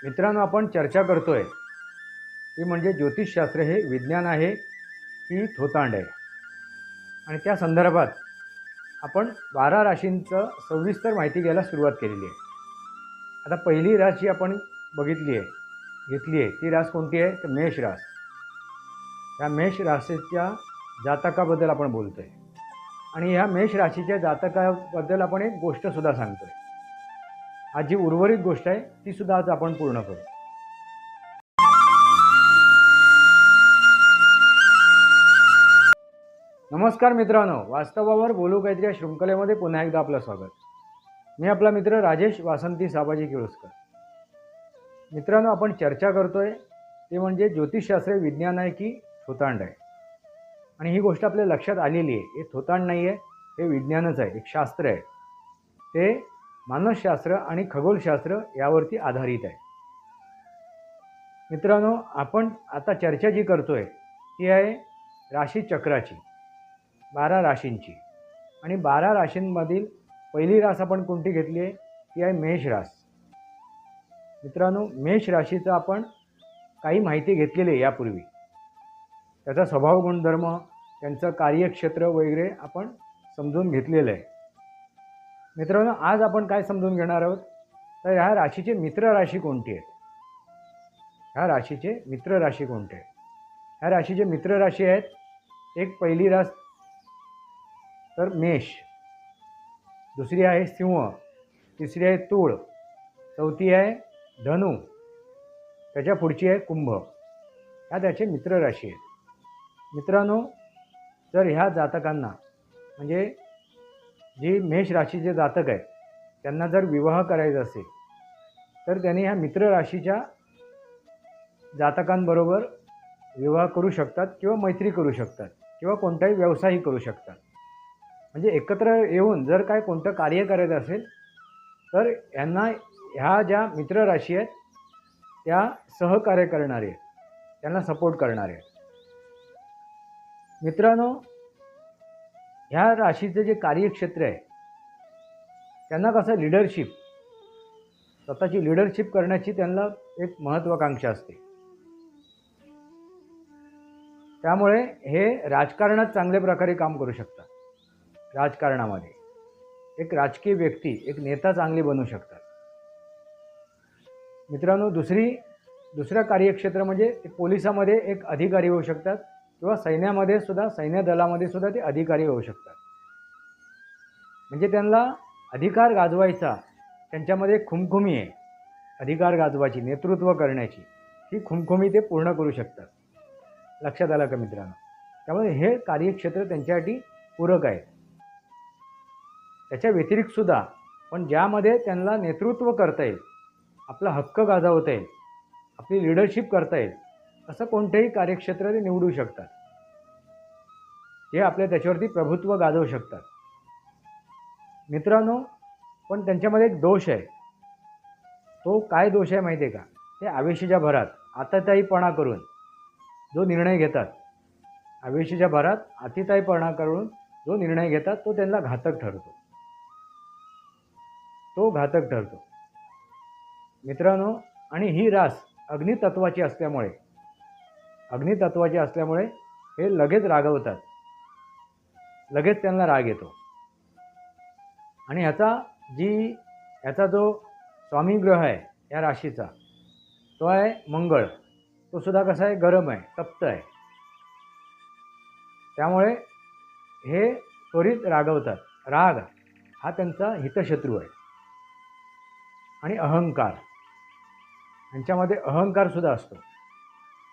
मित्रांनो, आपण चर्चा करतोय ती म्हणजे ज्योतिषशास्त्र हे विज्ञान आहे की थोतांड आहे. आणि त्या संदर्भात आपण 12 राशींचं सविस्तर माहिती घ्यायला सुरुवात केलेली आहे. आता पहिली राशी आपण घेतली आहे ती रास कोणती आहे तर मेष रास. या मेष राशीच्या जातकाबद्दल आपण बोलतोय आणि ह्या मेष राशीच्या जातकाबद्दल आपण एक गोष्ट सुद्धा सांगतोय. आज जी उर्वरित गोष्ट आहे ती सुद्धा आज आपण पूर्ण करू. नमस्कार मित्रांनो, वास्तवावर बोलू काहीतरी या शृंखलेमध्ये पुन्हा एकदा आपलं स्वागत. मी आपला मित्र राजेश वासंती साबाजी किळुस्कर. मित्रांनो, आपण चर्चा करतोय ते म्हणजे ज्योतिषशास्त्र विज्ञान आहे की थोतांड आहे. आणि ही गोष्ट आपल्या लक्षात आलेली आहे. हे थोतांड नाही आहे, हे विज्ञानच आहे, एक शास्त्र आहे. ते मानसशास्त्र आणि खगोलशास्त्र यावरती आधारित आहे. मित्रांनो, आपण आता चर्चा जी करतोय ती आहे राशीचक्राची, 12 राशींची. आणि 12 राशींमधील पहिली रास आपण कोणती घेतली आहे ती आहे मेष रास. मित्रांनो, मेष राशीचं आपण काही माहिती घेतलेली आहे यापूर्वी. त्याचा स्वभाव गुणधर्म, त्यांचं कार्यक्षेत्र वगैरे आपण समजून घेतलेलं आहे. मित्रांनो, आज आपण काय समजून घेणार आहोत तर ह्या राशीचे मित्र राशी कोणती आहेत. ह्या राशीचे मित्र राशी कोणते आहेत. ह्या राशीचे मित्र राशी आहेत, एक पहिली रास तर मेष, दुसरी आहे सिंह, तिसरी आहे तूळ, चौथी आहे धनु, त्याच्या पुढची आहे कुंभ. ह्या त्याचे मित्र राशी आहेत. मित्रांनो, जर ह्या जातकांना म्हणजे जी मेष राशीचे जातक आहेत त्यांना जर विवाह करायचा असेल तर त्यांनी ह्या मित्र राशीच्या जातकांबरोबर विवाह करू शकतात किंवा मैत्री करू शकतात किंवा कोणताही व्यवसायही करू शकतात. म्हणजे एकत्र येऊन जर काय कोणतं कार्य करायचं असेल तर यांना ह्या ज्या मित्र राशी आहेत त्या सहकार्य करणारे आहेत, त्यांना सपोर्ट करणारे आहेत. मित्रांनो, ह्या राशीचं जे कार्यक्षेत्र आहे त्यांना कसं लीडरशिप, स्वतःची लीडरशिप करण्याची त्यांना एक महत्त्वाकांक्षा असते. त्यामुळे हे राजकारणात चांगल्या प्रकारे काम करू शकतात. राजकारणामध्ये एक राजकीय व्यक्ती, एक नेता चांगले बनू शकतात. मित्रांनो, दुसरा कार्यक्षेत्र म्हणजे पोलिसामध्ये एक अधिकारी होऊ शकतात किंवा सैन्यामध्ये सुद्धा, सैन्य दलामध्ये सुद्धा ते अधिकारी होऊ शकतात. म्हणजे त्यांना अधिकार गाजवायचा, त्यांच्यामध्ये खुमखुमी आहे अधिकार गाजवायची, नेतृत्व करण्याची, ही खुमखुमी ते पूर्ण करू शकतात. लक्षात आलं का मित्रांनो. त्यामुळे हे कार्यक्षेत्र त्यांच्यासाठी पूरक आहे. त्याच्या व्यतिरिक्तसुद्धा पण ज्यामध्ये त्यांना नेतृत्व करता येईल, आपला हक्क गाजवता येईल, आपली लीडरशिप करता येईल, असं कोणतेही कार्यक्षेत्र ते निवडू शकतात. हे आपल्या त्याच्यावरती प्रभुत्व गाजवू शकतात. मित्रांनो, पण त्यांच्यामध्ये एक दोष आहे. तो काय दोष आहे माहिती आहे का. ते आवेशाच्या भरात आततायीपणा करून जो निर्णय घेतात, आवेशाच्या भरात अतितायीपणा करून जो निर्णय घेतात तो त्यांना घातक ठरतो. तो घातक ठरतो मित्रांनो. आणि ही रास अग्नितत्वाची असल्यामुळे हे लगेच रागवतात, लगेच त्यांना राग येतो. आणि ह्याचा जो स्वामी ग्रह आहे या राशीचा तो आहे मंगळ. तो सुद्धा कसा आहे, गरम आहे, तप्त आहे. त्यामुळे हे त्वरित रागवतात. राग हा त्यांचा हितशत्रू आहे. आणि अहंकार, यांच्यामध्ये अहंकार सुद्धा असतो.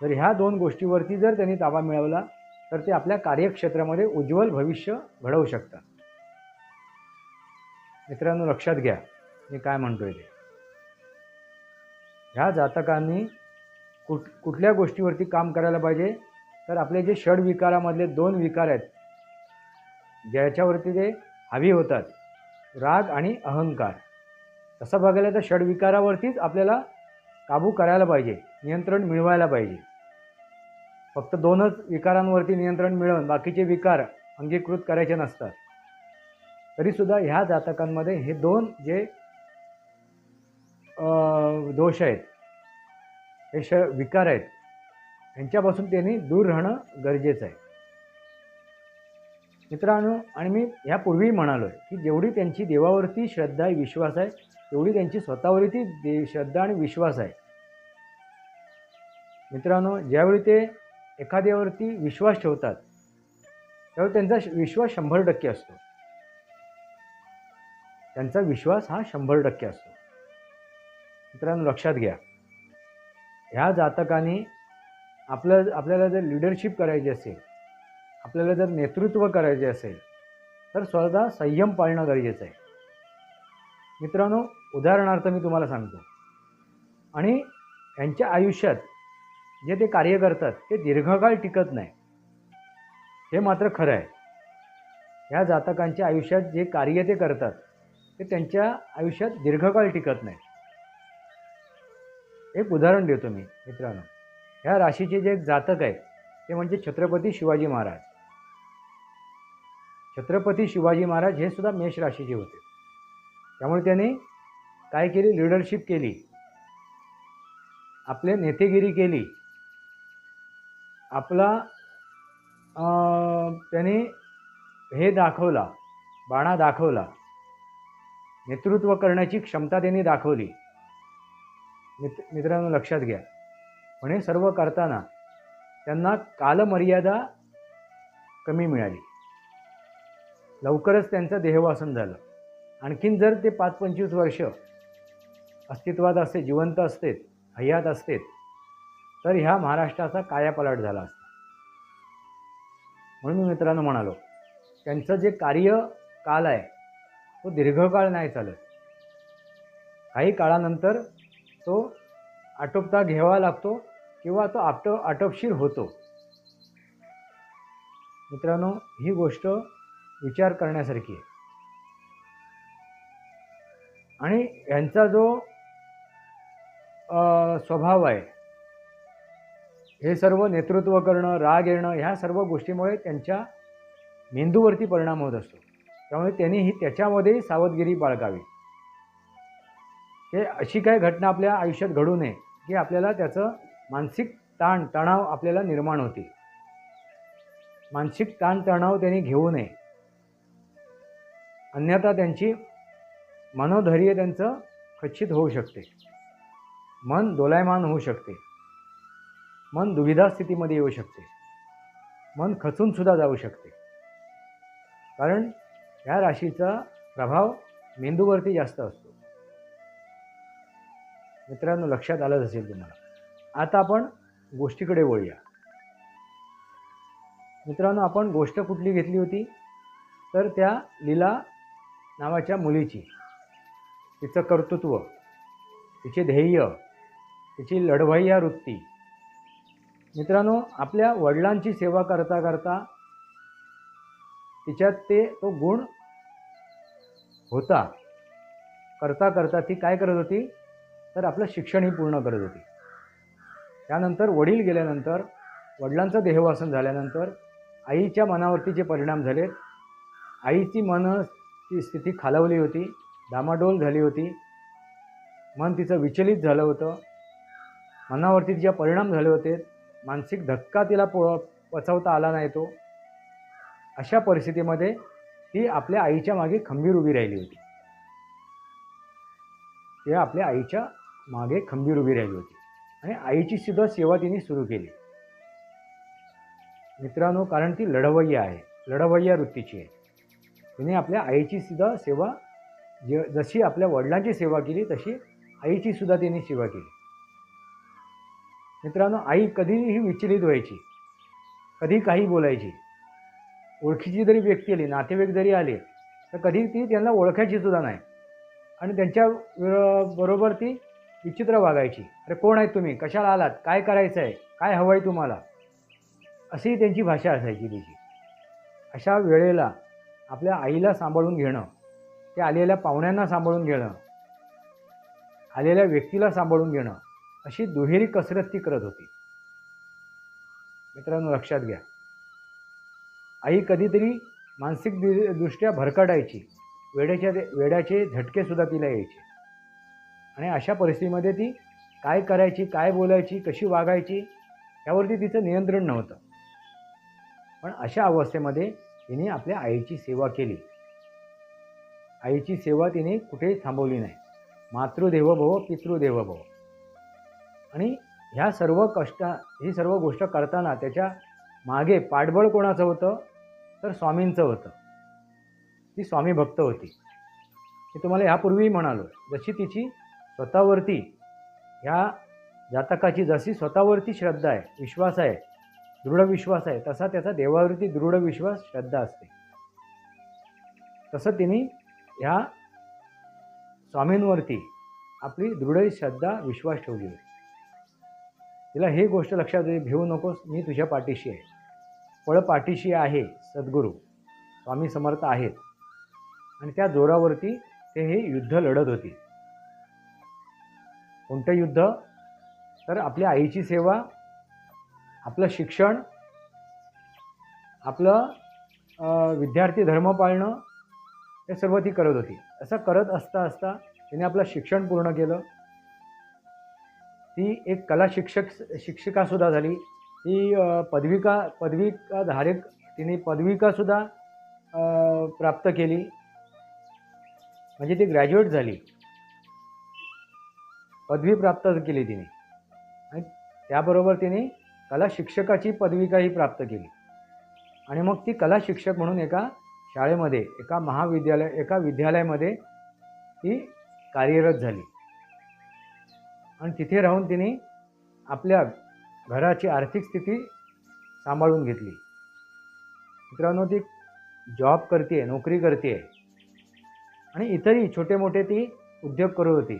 तर ह्या दोन गोष्टीवरती जर त्यांनी ताबा मिळवला तर ते आपल्या कार्यक्षेत्रामध्ये उज्ज्वल भविष्य घडवू शकतात. मित्रांनो, लक्षात घ्या मी काय म्हणतोय ते. ह्या जातकांनी कुठल्या गोष्टीवरती काम करायला पाहिजे तर आपले जे षडविकारामधले 2 विकार आहेत ज्याच्यावरती ते हावी होतात, राग आणि अहंकार. तसं बघायला तर षडविकारावरतीच आपल्याला काबू करायला पाहिजे, नियंत्रण मिळवायला पाहिजे. फक्त 2च विकारांवरती नियंत्रण मिळवून बाकीचे विकार अंगीकृत करायचे नसतात. तरीसुद्धा ह्या जातकांमध्ये हे 2 जे दोष आहेत हे विकार आहेत यांच्यापासून त्यांनी दूर राहणं गरजेचं आहे मित्रांनो. आणि मी ह्यापूर्वी म्हणालो आहे की जेवढी त्यांची देवावरती श्रद्धा आहे, विश्वास आहे, तेवढी त्यांची स्वतःवरती श्रद्धा आणि विश्वास आहे मित्रांनो. ज्यावेळी ते एखाद्यावरती विश्वास ठेवतात त्यावेळी त्यांचा विश्वास 100% असतो. त्यांचा विश्वास हा 100% असतो मित्रांनो. लक्षात घ्या, ह्या जातकाने आपल्याला जर लीडरशिप करायची असेल, आपल्याला जर नेतृत्व करायचे असेल तर स्वतः संयम पाळणं गरजेचं आहे मित्रांनो. उदाहरणार्थ मी तुम्हाला सांगतो, आणि यांच्या आयुष्यात जे ते कार्य करतात ते दीर्घकाळ टिकत नाही, हे मात्र खरं आहे. ह्या जातकांच्या आयुष्यात जे कार्य ते करतात ते त्यांच्या आयुष्यात दीर्घकाळ टिकत नाही. एक उदाहरण देतो मी मित्रांनो. ह्या राशीचे जे जातक आहेत ते म्हणजे छत्रपती शिवाजी महाराज. छत्रपती शिवाजी महाराज हे सुद्धा मेष राशीचे होते. त्यामुळे त्यांनी काय केली? लीडरशिप केली, आपले नेतेगिरी केली, आपला त्यांनी हे दाखवला, बाणा दाखवला, नेतृत्व करण्याची क्षमता त्यांनी दाखवली. मित्रांनो लक्षात घ्या, पण हे सर्व करताना त्यांना कालमर्यादा कमी मिळाली. लवकरच त्यांचं देहवासन झालं. आणखीन जर ते 5-25 वर्ष अस्तित्वात असते, जिवंत असते, हयात असते, तर ह्या महाराष्ट्राचा कायापालट झाला असता. म्हणून मी मित्रांनो म्हणालो, त्यांचं जे कार्यकाल आहे तो दीर्घकाळ नाही चालत. काही काळानंतर तो आटोपता घ्यावा लागतो किंवा तो आटोपशीर होतो. मित्रांनो ही गोष्ट विचार करण्यासारखी आहे. आणि यांचा जो स्वभाव आहे, हे सर्व नेतृत्व करणं, राग येणं, ह्या सर्व गोष्टीमुळे त्यांच्या मेंदूवरती परिणाम होत असतो. त्यामुळे त्यांनी त्याच्यामध्ये सावधगिरी बाळगावी. हे अशी काय घटना आपल्या आयुष्यात घडू नये की आपल्याला त्याचं मानसिक तणाव आपल्याला निर्माण होते. मानसिक तणाव त्यांनी घेऊ नये, अन्यथा त्यांची मनोधैर्य त्यांचं खच्चित होऊ शकते, मन दोलायमान होऊ शकते, मन दुविधा स्थितीमध्ये येऊ शकते, मन खचून सुद्धा जाऊ शकते. कारण ह्या राशीचा प्रभाव मेंदूवरती जास्त असतो. मित्रांनो लक्षात आलंच असेल तुम्हाला. आता आपण गोष्टीकडे वळूया. मित्रांनो आपण गोष्ट कुठली घेतली होती? तर त्या लीला नावाच्या मुलीची, तिचं कर्तृत्व, तिचे ध्येय, तिची लढवय्या वृत्ती. मित्रांनो आपल्या वडिलांची सेवा करता करता तिच्यात तो गुण होता. करता करता ती काय करत होती? तर आपलं शिक्षणही पूर्ण करत होती. त्यानंतर वडील गेल्यानंतर, वडिलांचं देहवासन झाल्यानंतर आईच्या मनावरती जे परिणाम झाले, आईची मनची स्थिती खालावली होती, डामाडोल झाली होती, मन तिचं विचलित झालं होतं, मनावरती तिचे परिणाम झाले होते, मानसिक धक्का तिला पचवता आला नाही तो. अशा परिस्थितीमध्ये ती आपल्या आईच्या मागे खंबीर उभी राहिली होती. ती आपल्या आईच्या मागे खंबीर उभी राहिली होती आणि आईची सुद्धा सेवा तिने सुरू केली. मित्रांनो कारण ती लढवय्या आहे, लढवय्या वृत्तीची आहे. तिने आपल्या आईची सुद्धा सेवा, जशी आपल्या वडिलांची सेवा केली तशी आईची सुद्धा तिने सेवा केली. मित्रांनो आई कधीही विचलित व्हायची, कधी काही बोलायची. ओळखीची जरी व्यक्ती आली, नातेवाईक जरी आले तर कधी ती त्यांना ओळखायची सुद्धा नाही आणि त्यांच्या बरोबर ती विचित्र वागायची. अरे कोण आहेत तुम्ही, कशाला आलात, काय करायचं आहे, काय हवं आहे तुम्हाला, अशी त्यांची भाषा असायची तिची. अशा वेळेला आपल्या आईला सांभाळून घेणं, त्या आलेल्या पाहुण्यांना सांभाळून घेणं, आलेल्या व्यक्तीला सांभाळून घेणं, अशी दुहेरी कसरत ती करत होती. मित्रांनो लक्षात घ्या, आई कधीतरी मानसिक दृष्ट्या भरकटायची, वेड्याचे झटके सुद्धा तिला यायचे आणि अशा परिस्थितीमध्ये ती काय करायची, काय बोलायची, कशी वागायची यावरती तिचं नियंत्रण नव्हतं. पण अशा अवस्थेमध्ये तिने आपल्या आईची सेवा केली. आईची सेवा तिने कुठेही थांबवली नाही. मातृदेवो भव, पितृदेवो भव. आणि ही सर्व गोष्ट करताना त्याच्या मागे पाठबळ कोणाचं होतं, तर स्वामींचं होतं. ती स्वामी भक्त होती. मी तुम्हाला यापूर्वीही म्हणालो, जशी तिची स्वतःवरती ह्या जातकाची जशी स्वतःवरती श्रद्धा आहे, विश्वास आहे, दृढ विश्वास आहे, तसा त्याचा देवावरती दृढ विश्वास, श्रद्धा असते. तसं तिने ह्या स्वामींवरती आपली दृढ श्रद्धा, विश्वास ठेवली होती. तिला ही गोष्ट लक्षात होती, भिवू नकोस, मी तुझ्या पाठीशी आहे. पळ पाठीशी आहे सद्गुरू स्वामी समर्थ आहेत. आणि त्या जोरावरती ते हे युद्ध लढत होती. कोणतं युद्ध? तर आपल्या आईची सेवा, आपलं शिक्षण, आपलं विद्यार्थी धर्म पाळणं, हे सर्व ती करत होती. असं करत असता असता तिने आपलं शिक्षण पूर्ण केलं. ती एक कला शिक्षिकासुद्धा झाली. ती पदविकाधारक तिने पदविकासुद्धा प्राप्त केली. म्हणजे ती ग्रॅज्युएट झाली, पदवी प्राप्त केली तिने. आणि त्याबरोबर तिने कला शिक्षकाची पदविकाही प्राप्त केली. आणि मग ती कला शिक्षक म्हणून एका शाळेमध्ये, एका विद्यालयामध्ये ती कार्यरत झाली. आणि तिथे राहून तिने आपल्या घराची आर्थिक स्थिती सांभाळून घेतली. मित्रांनो, ती जॉब करते, नोकरी करते आणि इतरही छोटे मोठे ती उद्योग करत होती.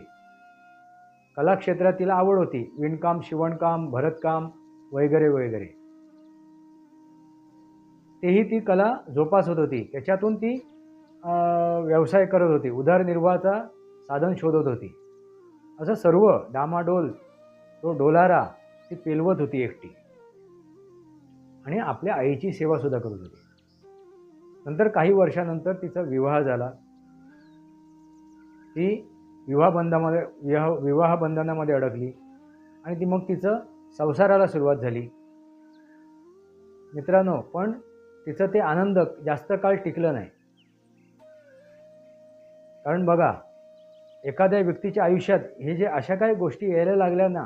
कला क्षेत्रात तिला आवड होती. विणकाम, शिवणकाम, भरतकाम वगैरे वगैरे, तेही ती कला जोपासत होती. त्याच्यातून ती व्यवसाय करत होती, उदरनिर्वाहाचा साधन शोधत होती. असं सर्व डामाडोल तो डोलारा ती पेलवत होती एकटी. आणि आपल्या आईची सेवासुद्धा करत होती. नंतर काही वर्षानंतर तिचा विवाह झाला. ती विवाह बंधनामध्ये अडकली आणि ती मग तिचं संसाराला सुरुवात झाली. मित्रांनो, पण तिचं ते आनंद जास्त काळ टिकलं नाही. कारण बघा, एखाद्या व्यक्तीच्या आयुष्यात हे जे अशा काही गोष्टी यायला लागल्या ना,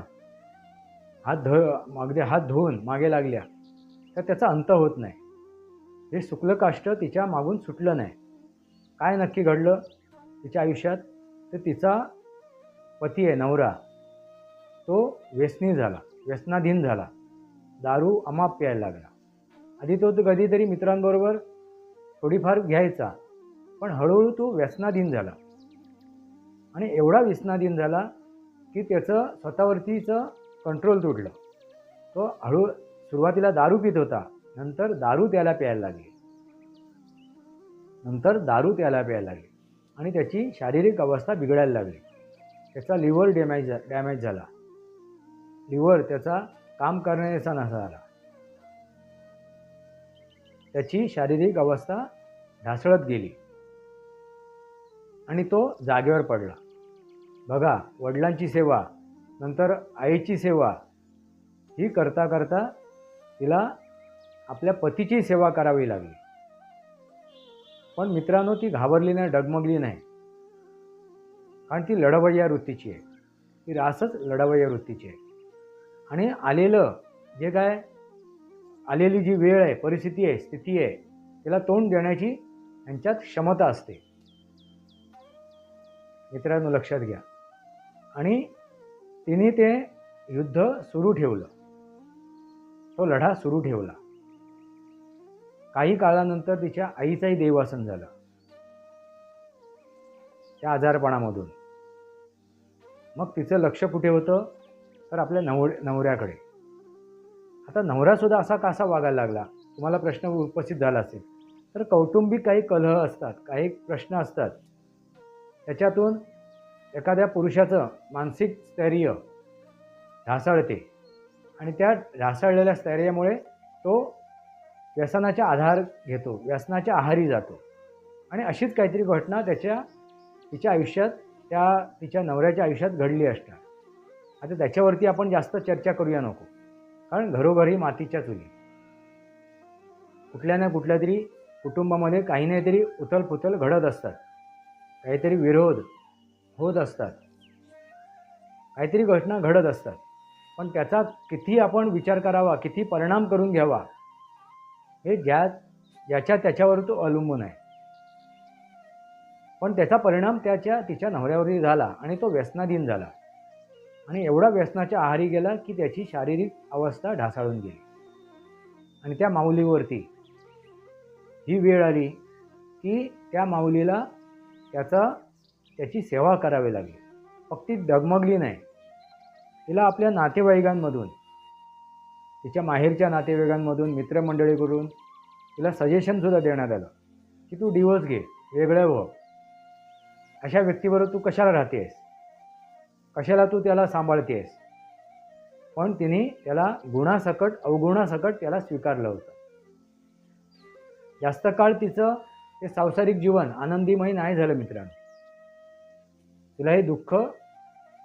अगदी हात धुवून मागे लागल्या, तर त्याचा अंत होत नाही. हे शुक्ल काष्ट तिच्या मागून सुटलं नाही. काय नक्की घडलं तिच्या आयुष्यात? तर तिचा पती आहे, नवरा, तो व्यसनाधीन झाला. दारू अमाप प्यायला लागला. आधी तो कधीतरी मित्रांबरोबर थोडीफार घ्यायचा, पण हळूहळू तो व्यसनाधीन झाला. आणि एवढा व्यसनाधीन झाला की त्याचं स्वतःवरतीचं कंट्रोल तुटलं. तो सुरुवातीला दारू पित होता, नंतर दारू त्याला प्यायला लागली आणि त्याची शारीरिक अवस्था बिघडायला लागली. त्याचा लिव्हर डॅमेज झाला. लिव्हर त्याचा काम करण्याचा नसला. त्याची शारीरिक अवस्था ढासळत गेली आणि तो जागेवर पडला. बघा, वडिलांची सेवा, नंतर आईची सेवा, ही करता करता तिला आपल्या पतीची सेवा करावी लागली. पण मित्रांनो, ती घाबरली नाही, डगमगली नाही. कारण ती लढवय्या वृत्तीची आहे. ती रासच लढवय्या वृत्तीची आहे. आणि आलेली जी वेळ आहे, परिस्थिती आहे, स्थिती आहे, तिला तोंड देण्याची यांच्यात क्षमता असते. मित्रांनो, लक्षात घ्या. आणि तिने ते युद्ध सुरू ठेवलं, तो लढा सुरू ठेवला. काही काळानंतर तिच्या आईचाही देवासन झालं त्या आजारपणामधून. मग तिचं लक्ष कुठे होतं? तर आपल्या नवऱ्याकडे. आता नवरासुद्धा असा कसा वागायला लागला? तुम्हाला प्रश्न उपस्थित झाला असेल. तर कौटुंबिक काही कलह असतात, काही प्रश्न असतात. त्याच्यातून एखाद्या पुरुषाचं मानसिक स्थैर्य ढासळते आणि त्या ढासळलेल्या स्थैर्यामुळे तो व्यसनाचा आधार घेतो, व्यसनाच्या आहारी जातो. आणि अशीच काहीतरी घटना तिच्या आयुष्यात, तिच्या नवऱ्याच्या आयुष्यात घडली असणार. आता त्याच्यावरती आपण जास्त चर्चा करूया नको, कारण घरोघरी मातीच्या चुली. कुठल्या ना कुठल्या तरी कुटुंबामध्ये काही नाही तरी उथलपुथल घडत असतात, काहीतरी विरोध होत असतात, काहीतरी घटना घडत असतात. पण त्याचा किती आपण विचार करावा, किती परिणाम करून घ्यावा, हे ज्याच्या त्याच्यावर तो अवलंबून आहे. पण त्याचा परिणाम तिच्या नवऱ्यावरही झाला आणि तो व्यसनाधीन झाला आणि एवढा व्यसनाच्या आहारी गेला की त्याची शारीरिक अवस्था ढासाळून गेली. आणि त्या माऊलीवरती ही वेळ आली की त्या माऊलीला त्याची सेवा करावी लागली. फक्त ती डगमगली नाही, तिला आपल्या नातेवाईकांमधून, तिच्या माहेरच्या नातेवाईकांमधून, मित्रमंडळीकडून तिला सजेशनसुद्धा देण्यात आलं की तू डिवोर्स घे, वेगळं हो, अशा व्यक्तीबरोबर तू कशाला राहतेस, कशाला तू त्याला सांभाळतेस. पण तिने त्याला गुणासकट अवगुणासकट त्याला स्वीकारलं होतं. जास्त काळ तिचं ते सांसारिक जीवन आनंदीमय नाही झालं मित्रांनो. तिला हे दुःख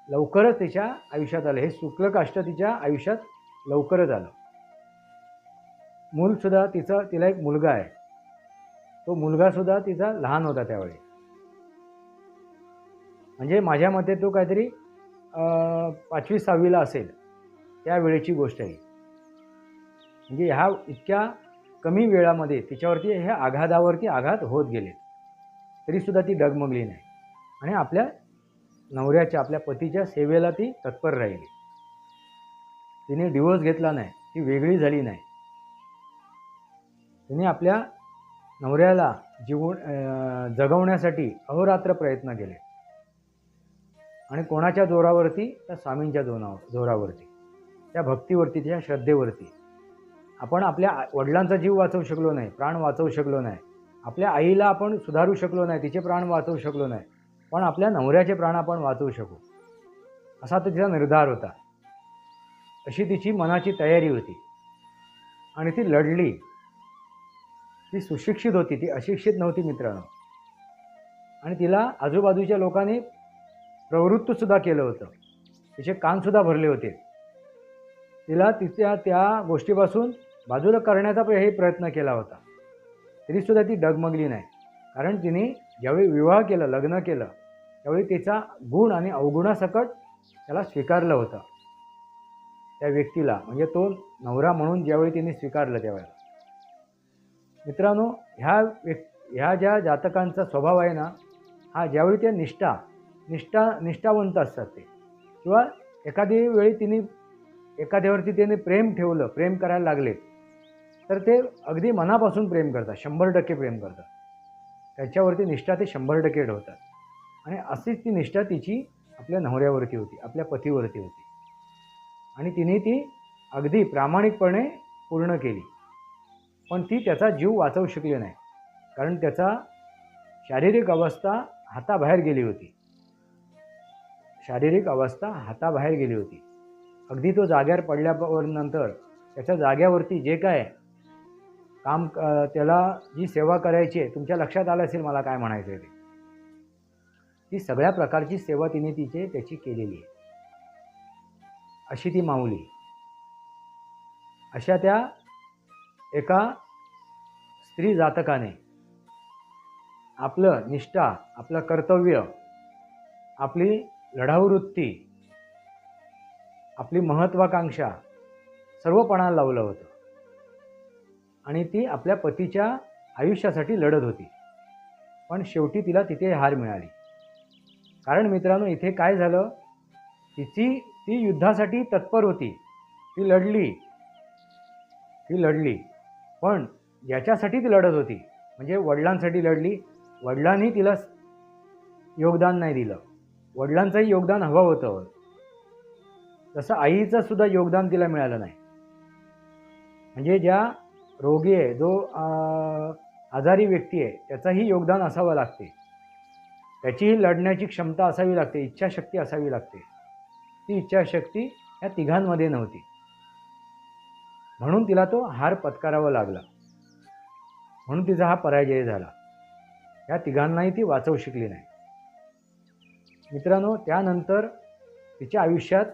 लवकरच तिच्या आयुष्यात आलं. हे शुक्लकाष्ट तिच्या आयुष्यात लवकरच आलं. मूलसुद्धा तिला एक मुलगा आहे, तो मुलगासुद्धा तिचा लहान होता त्यावेळी. म्हणजे माझ्या मते तो काहीतरी 5वी-6वीला असेल त्यावेळेची गोष्ट आहे. म्हणजे ह्या इतक्या कमी वेळामध्ये तिच्यावरती ह्या आघातावरती आघात होत गेले, तरीसुद्धा ती डगमगली नाही आणि आपल्या नवऱ्याच्या, आपल्या पतीच्या सेवेला ती तत्पर राहिली. तिने डिवोर्स घेतला नाही, ती वेगळी झाली नाही. तिने आपल्या नवऱ्याला जगवण्यासाठी अहोरात्र प्रयत्न केले आणि कोणाच्या जोरावरती? त्या स्वामींच्या जोरावरती, त्या भक्तीवरती, त्या श्रद्धेवरती. आपण आपल्या वडिलांचा जीव वाचवू शकलो नाही, प्राण वाचवू शकलो नाही, आपल्या आईला आपण सुधारू शकलो नाही, तिचे प्राण वाचवू शकलो नाही, पण आपल्या नवऱ्याचे प्राण आपण वाचवू शकू, असा तो तिचा निर्धार होता. अशी तिची मनाची तयारी होती आणि ती लढली. ती सुशिक्षित होती, ती अशिक्षित नव्हती मित्रांनो. आणि तिला आजूबाजूच्या लोकांनी प्रवृत्तसुद्धा केलं होतं, तिचे कानसुद्धा भरले होते. तिला त्या गोष्टीपासून बाजूला करण्याचा प्रयत्न केला होता, तरीसुद्धा ती डगमगली नाही. कारण तिने ज्यावेळी विवाह केला, लग्न केलं, त्यावेळी तिचा गुण आणि अवगुणासकट त्याला स्वीकारलं होतं. त्या व्यक्तीला, म्हणजे तो नवरा म्हणून ज्यावेळी तिने स्वीकारलं त्यावेळेला मित्रांनो, ह्या ज्या जातकांचा स्वभाव आहे ना, हा ज्यावेळी ते निष्ठावंत असतात ते, किंवा एखादी वेळी एखाद्यावरती त्याने प्रेम ठेवलं, प्रेम करायला लागले, तर ते अगदी मनापासून प्रेम करतात, 100% प्रेम करतात. त्याच्यावरती निष्ठा ते 100% ठेवतात. आणि अशीच ती निष्ठा तिची आपल्या नवऱ्यावरती होती, आपल्या पतीवरती होती. आणि तिने ती अगदी प्रामाणिकपणे पूर्ण केली. पण ती त्याचा जीव वाचवू शकली नाही, कारण त्याचा शारीरिक अवस्था हाताबाहेर गेली होती. शारीरिक अवस्था हाताबाहेर गेली होती. अगदी तो जाग्यावर पडल्यानंतर त्याच्या जाग्यावरती जे काय काम, त्याला जी सेवा करायची आहे, तुमच्या लक्षात आलं असेल मला काय म्हणायचं आहे ते, ती सगळ्या प्रकारची सेवा तिने त्याची केलेली आहे. अशी ती माऊली. अशा त्या एका स्त्री जातकाने आपलं निष्ठा, आपलं कर्तव्य, आपली लढाऊ वृत्ती, आपली महत्त्वाकांक्षा सर्व पणाला लावलं होतं आणि ती आपल्या पतीच्या आयुष्यासाठी लढत होती. पण शेवटी तिला तिथे हार मिळाली. कारण मित्रांनो, इथे काय झालं, ती युद्धासाठी तत्पर होती, ती लढली, पण ज्याच्यासाठी ती लढत होती, म्हणजे वडिलांसाठी लढली. वडिलांनी तिला योगदान नाही दिलं, वडिलांचंही योगदान हवं होतं, तसं आईचं सुद्धा योगदान तिला मिळालं नाही. म्हणजे ज्या रोगी आहे, जो आजारी व्यक्ती आहे, त्याचंही योगदान असावं लागते, त्याचीही लढण्याची क्षमता असावी लागते, इच्छाशक्ती असावी लागते. ती इच्छाशक्ती या तिघांमध्ये नव्हती, म्हणून तिला तो हार पत्करावा लागला, म्हणून तिचा हा पराजय झाला. या तिघांनाही ती वाचवू शकली नाही. मित्रांनो, त्यानंतर तिच्या आयुष्यात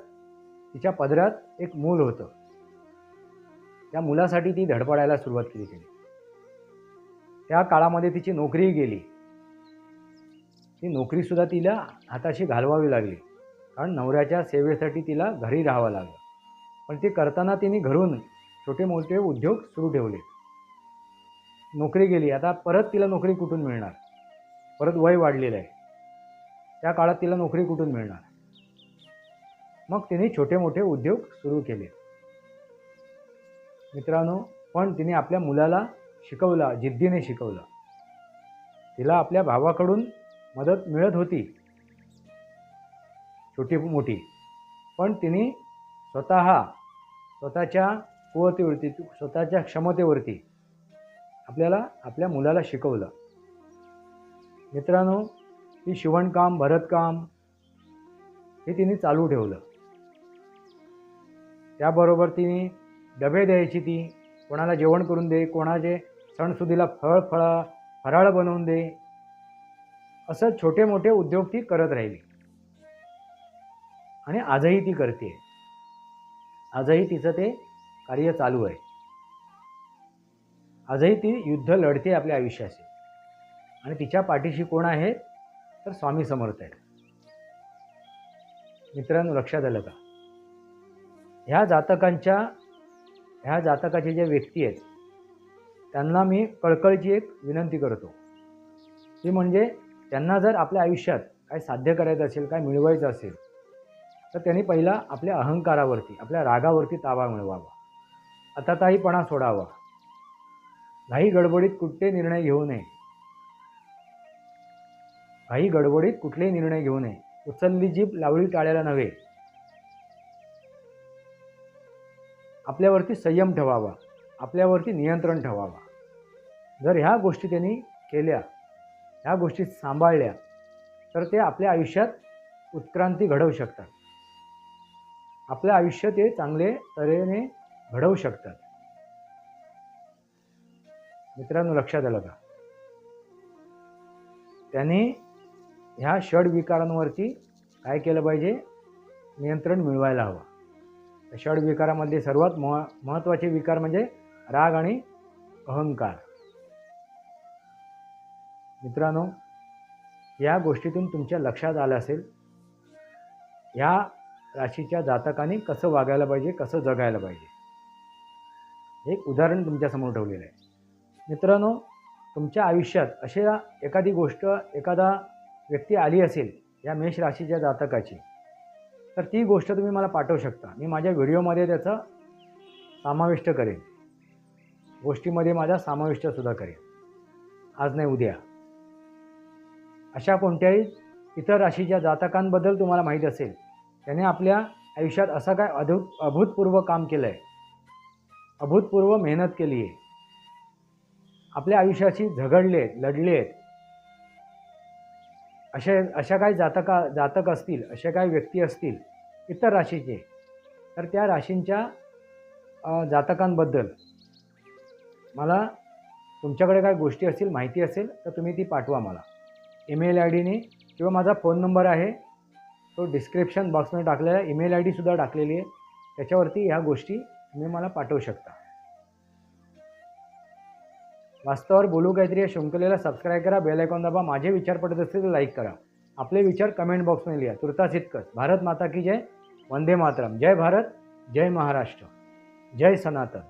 तिच्या पदरात एक मूल होतं. त्या मुलासाठी ती धडपडायला सुरुवात केली तिने. त्या काळामध्ये तिची नोकरीही गेली. ती नोकरीसुद्धा तिला हाताशी घालवावी लागली, कारण नवऱ्याच्या सेवेसाठी तिला घरी राहावं लागलं. पण ते करताना तिने घरून छोटे मोठे उद्योग सुरू ठेवले. नोकरी गेली, आता परत तिला नोकरी कुठून मिळणार? परत वय वाढलेलं आहे, त्या काळात तिला नोकरी कुठून मिळणार? मग तिने छोटे मोठे उद्योग सुरू केले मित्रांनो. पण तिने आपल्या मुलाला शिकवला, जिद्दीने शिकवलं. तिला आपल्या भावाकडून मदत मिळत होती छोटी मोठी, पण तिने स्वतःच्या कुवतीवरती, स्वतःच्या क्षमतेवरती आपल्या मुलाला शिकवलं. मित्रांनो, ती शिवणकाम, भरतकाम हे तिने चालू ठेवलं. त्याबरोबर तिने डबे द्यायची, ती कोणाला जेवण करून दे, कोणाचे सणसुदीला फराळ बनवून दे, असं छोटे मोठे उद्योग ती करत राहिली. आणि आजही ती करते. आजही तिचं ते कार्य चालू आहे. आजही ती युद्ध लढते आपल्या आयुष्याचे. आणि तिच्या पाठीशी कोण आहे? तर स्वामी समर्थ आहेत. मित्रांनो, लक्षात आलं का? ह्या जातकाचे जे व्यक्ती आहेत त्यांना मी कळकळीची एक विनंती करतो. ती म्हणजे त्यांना जर आपल्या आयुष्यात काय साध्य करायचं असेल, काय मिळवायचं असेल, तर त्यांनी पहिला आपल्या अहंकारावरती, आपल्या रागावरती ताबा मिळवावा. आताताईपणा सोडावा. घाई गडबडीत कुठले निर्णय घेऊ नये. घाई गडबडीत कुठलेही निर्णय घेऊ नये. उचलली जीभ लावळी टाळ्याला नव्हे. आपल्यावरती संयम ठेवावा, आपल्यावरती नियंत्रण ठेवावा. जर ह्या गोष्टी त्यांनी केल्या, ह्या गोष्टी सांभाळल्या, तर ते आपल्या आयुष्यात उत्क्रांती घडवू शकतात. आपलं आयुष्य ते चांगले तऱ्हेने घडवू शकतात. मित्रांनो, लक्षात आलं का? त्याने ह्या षडविकारांवरती काय केलं पाहिजे? नियंत्रण मिळवायला हवं. षडविकारामध्ये सर्वात महत्त्वाचे विकार म्हणजे राग आणि अहंकार. मित्रांनो, या गोष्टीतून तुमच्या लक्षात आलं असेल ह्या राशीच्या जातकाने कसं वागायला पाहिजे, कसं जगायला पाहिजे. एक उदाहरण तुमच्यासमोर ठेवलेलं आहे. मित्रांनो, तुमच्या आयुष्यात अशा एखादी गोष्ट, एखादा व्यक्ती आली असेल या मेष राशीच्या जातकाची, तर ती गोष्ट तुम्ही मला पाठवू शकता. मी माझ्या व्हिडिओमध्ये त्याचा समाविष्ट करेन. गोष्टीमध्ये माझा समाविष्टसुद्धा करेन. आज नाही उद्या. अशा कोणत्याही इतर राशीच्या जातकांबद्दल तुम्हाला माहीत असेल, त्याने आपल्या आयुष्यात असं काय अभूतपूर्व काम केलं आहे, अभूतपूर्व मेहनत केली आहे, आपल्या आयुष्याशी झगडले, लढले आहेत, अशा काही जातक असतील, अशा काही व्यक्ती असतील इतर राशीचे, तर त्या राशींच्या जातकांबद्दल मला तुमच्याकडे काय गोष्टी असतील, माहिती असेल, तर तुम्ही ती पाठवा मला ईमेल आय डीने, किंवा माझा फोन नंबर आहे तो डिस्क्रिप्शन बॉक्समध्ये टाकलेला आहे. ईमेल आय डीसुद्धा टाकलेली आहे. त्याच्यावरती ह्या गोष्टी तुम्ही मला पाठवू शकता. वास्तवावर बोलू काहीतरी या शृंखलेला सबस्क्राईब करा, बेल आयकॉन दाबा. माझे विचार पडत असतील तर लाईक करा. आपले विचार कमेंट बॉक्समध्ये लिहा. तुर्तास इतकंच. भारत माता की जय. वंदे मातरम. जय भारत, जय महाराष्ट्र, जय सनातन.